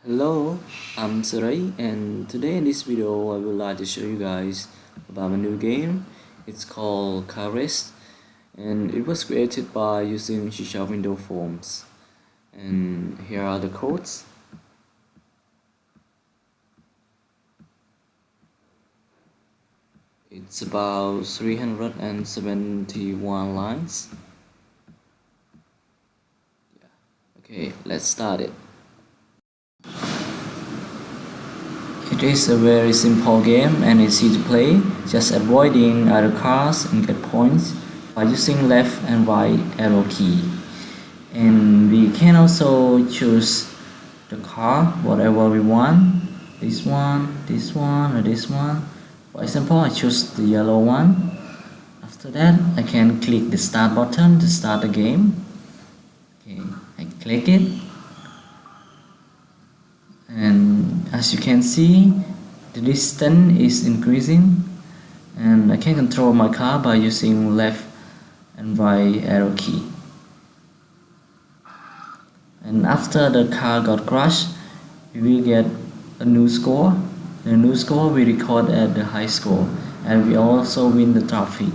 Hello, I'm Sarai, and today in this video I would like to show you guys about a new game. It's called Car Race, and it was created by using C# window forms. And here are the codes. It's about 371 lines. Okay, let's start it. It is a very simple game and easy to play, just avoiding other cars and get points by using left and right arrow key. And we can also choose the car whatever we want, this one, or this one. For example, I choose the yellow one. After that, I can click the start button to start the game. Okay, I click it, and as you can see, the distance is increasing, and I can control my car by using left and right arrow key. And after the car got crushed, we will get a new score. The new score we record at the high score, and we also win the trophy.